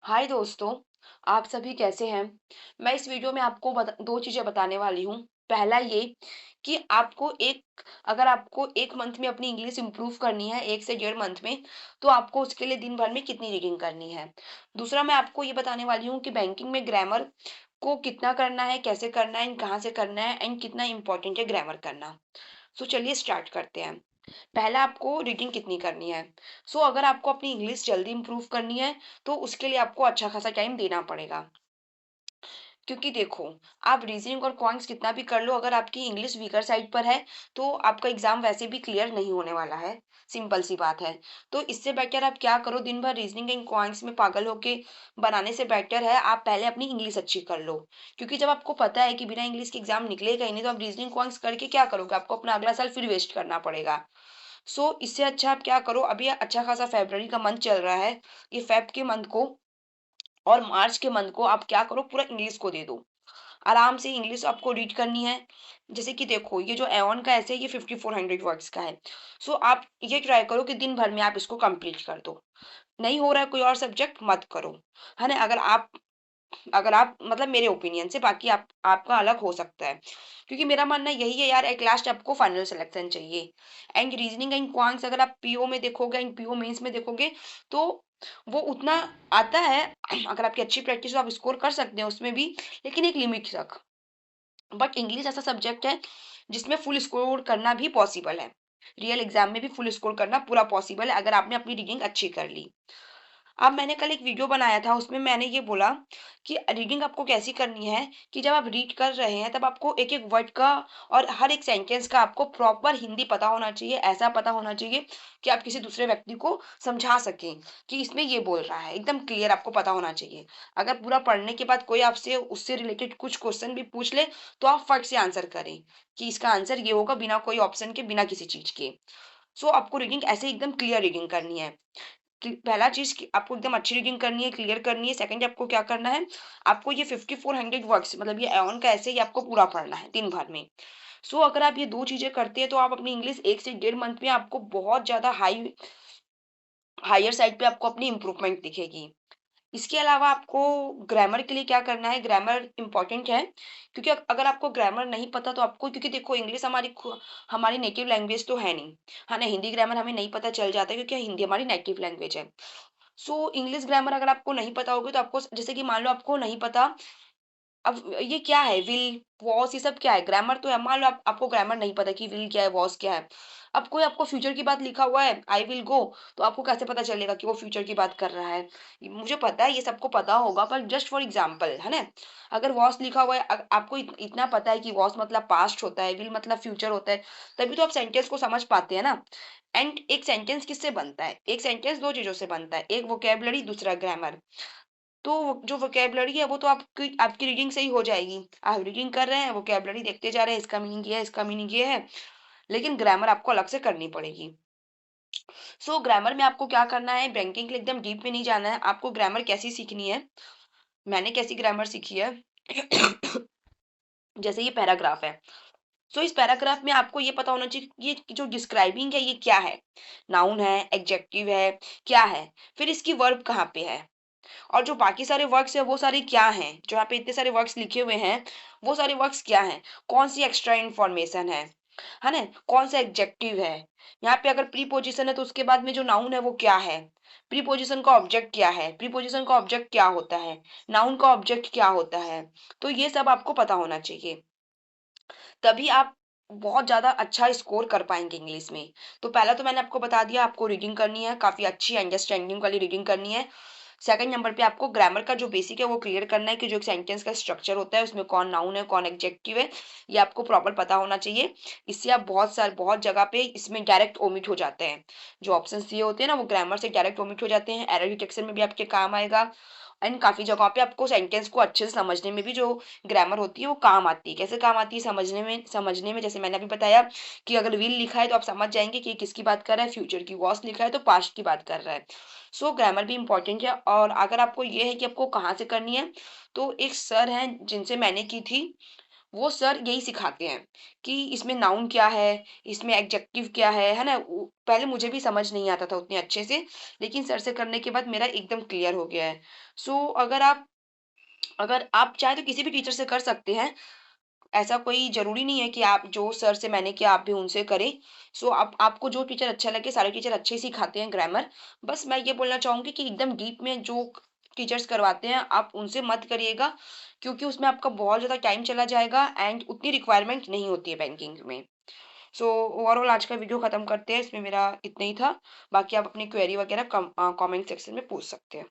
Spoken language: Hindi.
हाय दोस्तों, आप सभी कैसे हैं? मैं इस वीडियो में आपको 2 चीज़ें बताने वाली हूँ। पहला ये कि अगर आपको 1 मंथ में अपनी इंग्लिश इम्प्रूव करनी है, 1 से डेढ़ मंथ में, तो आपको उसके लिए दिन भर में कितनी रीडिंग करनी है। दूसरा मैं आपको ये बताने वाली हूँ कि बैंकिंग में ग्रामर को कितना करना है, कैसे करना है एंड कहाँ से करना है एंड कितना इम्पोर्टेंट है ग्रामर करना। सो चलिए स्टार्ट करते हैं। पहला आपको रीडिंग कितनी करनी है। अगर आपको अपनी इंग्लिश जल्दी इंप्रूव करनी है तो उसके लिए आपको अच्छा खासा टाइम देना पड़ेगा। क्योंकि देखो, आप रीजनिंग और क्वांट्स कितना भी कर लो, अगर आपकी इंग्लिश वीकर साइड पर है तो आपका एग्जाम वैसे भी क्लियर नहीं होने वाला है। सिंपल सी बात है। तो इससे बेटर आप क्या करो, दिन भर रीजनिंग एंड क्वांट्स में पागल होके बनाने से बेटर है आप पहले अपनी इंग्लिश अच्छी कर लो। क्योंकि जब आपको पता है कि बिना इंग्लिश के एग्जाम निकलेगा ही नहीं, तो आप रीजनिंग क्वांट्स करके क्या करोगे, आपको अपना अगला साल फिर वेस्ट करना पड़ेगा। इससे अच्छा आप क्या करो, अभी अच्छा खासा फेब्रुअरी का मंथ चल रहा है, ये फेब के मंथ को और मार्च के मंथ को आप क्या करो, पूरा इंग्लिश को दे दो। आराम से इंग्लिश आपको रीड करनी है। जैसे कि देखो, ये जो एवन का ऐसे ये 5400 वर्ड्स का है। आप ये ट्राई करो कि दिन भर में आप इसको कंप्लीट कर दो। नहीं हो रहा है कोई और सब्जेक्ट मत करो, है ना। अगर आप मतलब मेरे ओपिनियन से, बाकी आपका अलग हो सकता है। क्योंकि मेरा मानना यही है यार, एट लास्ट आपको फाइनल सिलेक्शन चाहिए। एंड रीजनिंग एंड क्वांट्स अगर आप पीओ में देखोगे एंड पीओ मेंस में देखोगे तो वो उतना आता है। अगर आपकी अच्छी प्रैक्टिस हो आप स्कोर कर सकते हैं उसमें भी, लेकिन एक लिमिट तक। बट इंग्लिश ऐसा सब्जेक्ट है जिसमें फुल स्कोर करना भी पॉसिबल है। रियल एग्जाम में भी फुल स्कोर करना पूरा पॉसिबल है अगर आपने अपनी रीडिंग अच्छी कर ली। अब मैंने कल एक वीडियो बनाया था, उसमें मैंने ये बोला कि रीडिंग आपको कैसी करनी है कि जब आप रीड कर रहे हैं तब आपको एक एक वर्ड का और हर एक सेंटेंस का आपको प्रॉपर हिंदी पता होना चाहिए, ऐसा पता होना चाहिए कि आप किसी दूसरे व्यक्ति को समझा सकें कि इसमें ये बोल रहा है, एकदम क्लियर आपको पता होना चाहिए। अगर पूरा पढ़ने के बाद कोई आपसे उससे रिलेटेड कुछ क्वेश्चन भी पूछ ले तो आप फट से आंसर करें कि इसका आंसर ये होगा, बिना कोई ऑप्शन के, बिना किसी चीज के। आपको रीडिंग ऐसे एकदम क्लियर रीडिंग करनी है कि पहला चीज कि आपको एकदम अच्छी रीडिंग करनी है, क्लियर करनी है। सेकंड आपको क्या करना है, आपको ये 5400 वर्ड्स मतलब ये एवन का ऐसे ही आपको पूरा पढ़ना है दिन भर में। अगर आप ये दो चीजें करते हैं तो आप अपनी इंग्लिश 1 से डेढ़ मंथ में आपको बहुत ज्यादा हायर साइड पे आपको अपनी इंप्रूवमेंट दिखेगी। इसके अलावा आपको ग्रामर के लिए क्या करना है, ग्रामर इंपॉर्टेंट है। क्योंकि अगर आपको ग्रामर नहीं पता तो आपको, क्योंकि देखो इंग्लिश हमारी नेटिव लैंग्वेज तो है नहीं, है ना। हिंदी ग्रामर हमें नहीं पता चल जाता है क्योंकि हिंदी हमारी नेटिव लैंग्वेज है। इंग्लिश ग्रामर अगर आपको नहीं पता होगी तो आपको, जैसे कि मान लो आपको नहीं पता, अब ये क्या है, विल वॉस, ये सब क्या है, ग्रामर तो है। मान लो आपको ग्रामर नहीं पता कि विल क्या है, वॉस क्या है। अब कोई आपको फ्यूचर की बात लिखा हुआ है, आई विल गो, तो आपको कैसे पता चलेगा कि वो फ्यूचर की बात कर रहा है। मुझे पता है ये सबको पता होगा, पर जस्ट फॉर एग्जाम्पल, है ना। अगर वॉस लिखा हुआ है, आपको इतना पता है कि वॉस मतलब पास्ट होता है, विल मतलब फ्यूचर होता है, तभी तो आप सेंटेंस को समझ पाते हैं ना। एंड एक सेंटेंस किससे बनता है, एक सेंटेंस दो चीजों से बनता है, एक वोकेबलरी, दूसरा ग्रामर। तो जो वोकेबलरी है वो तो आपकी आपकी रीडिंग से ही हो जाएगी। आप रीडिंग कर रहे हैं, वोकेबलरी देखते जा रहे हैं, इसका मीनिंग ये है, इसका मीनिंग ये है, लेकिन ग्रामर आपको अलग से करनी पड़ेगी। ग्रामर में आपको क्या करना है, बैंकिंग के लिए एकदम डीप में नहीं जाना है। आपको ग्रामर कैसी सीखनी है, मैंने कैसी ग्रामर सीखी है। जैसे ये पैराग्राफ है, इस पैराग्राफ में आपको ये पता होना चाहिए कि ये जो डिस्क्राइबिंग है ये क्या है, नाउन है, एडजेक्टिव है, क्या है, फिर इसकी वर्ब कहाँ पे है, और जो बाकी सारे वर्क्स है वो सारे क्या हैं, जो यहाँ पे इतने सारे वर्क्स लिखे हुए हैं वो सारे वर्क्स क्या हैं, कौन सी एक्स्ट्रा इन्फॉर्मेशन है ना, कौन सा एडजेक्टिव है। यहाँ पे अगर प्रीपोजिशन है तो उसके बाद में जो नाउन है वो क्या है, प्रीपोजिशन का ऑब्जेक्ट क्या है, प्रीपोजिशन का ऑब्जेक्ट क्या होता है, नाउन का ऑब्जेक्ट क्या होता है। तो ये सब आपको पता होना चाहिए, तभी आप बहुत ज्यादा अच्छा स्कोर कर पाएंगे इंग्लिश में। तो पहला तो मैंने आपको बता दिया, आपको रीडिंग करनी है, काफी अच्छी अंडरस्टैंडिंग वाली रीडिंग करनी है। सेकंड नंबर पे आपको ग्रामर का जो बेसिक है वो क्लियर करना है कि जो एक सेंटेंस का स्ट्रक्चर होता है उसमें कौन नाउन है, कौन एडजेक्टिव है, ये आपको प्रॉपर पता होना चाहिए। इससे आप बहुत जगह पे इसमें डायरेक्ट ओमिट हो जाते हैं, जो ऑप्शन दिए होते हैं ना वो ग्रामर से डायरेक्ट ओमिट हो जाते हैं। एरर डिटेक्शन में भी आपके काम आएगा। एंड काफी जगहों पे आपको सेंटेंस को अच्छे से समझने में भी जो ग्रामर होती है वो काम आती है। कैसे काम आती है समझने में जैसे मैंने अभी बताया कि अगर विल लिखा है तो आप समझ जाएंगे कि ये किसकी बात कर रहा है, फ्यूचर की, वॉस लिखा है तो पास्ट की बात कर रहा है। ग्रामर भी इंपॉर्टेंट है। और अगर आपको ये है कि आपको कहाँ से करनी है, तो एक सर हैं जिनसे मैंने की थी, वो सर यही सिखाते हैं कि इसमें नाउन क्या है, इसमें एडजेक्टिव क्या है ना? पहले मुझे भी समझ नहीं आता था उतने अच्छे से, लेकिन सर से करने के बाद मेरा एकदम क्लियर हो गया है। सो अगर आप चाहें तो किसी भी टीचर से कर सकते हैं। ऐसा कोई ज़रूरी नहीं है कि आप जो सर से मैंने किया आप भी उनसे करें। सो आप आपको जो टीचर अच्छा लगे, सारे टीचर अच्छे ही सिखाते हैं ग्रामर। बस मैं ये बोलना चाहूँगी कि एकदम डीप में जो टीचर्स करवाते हैं आप उनसे मत करिएगा, क्योंकि उसमें आपका बहुत ज़्यादा टाइम चला जाएगा एंड उतनी रिक्वायरमेंट नहीं होती है बैंकिंग में। सो ओवरऑल आज का वीडियो खत्म करते हैं, इसमें मेरा इतना ही था। बाकी आप अपनी क्वेरी वगैरह कमेंट सेक्शन में पूछ सकते हैं।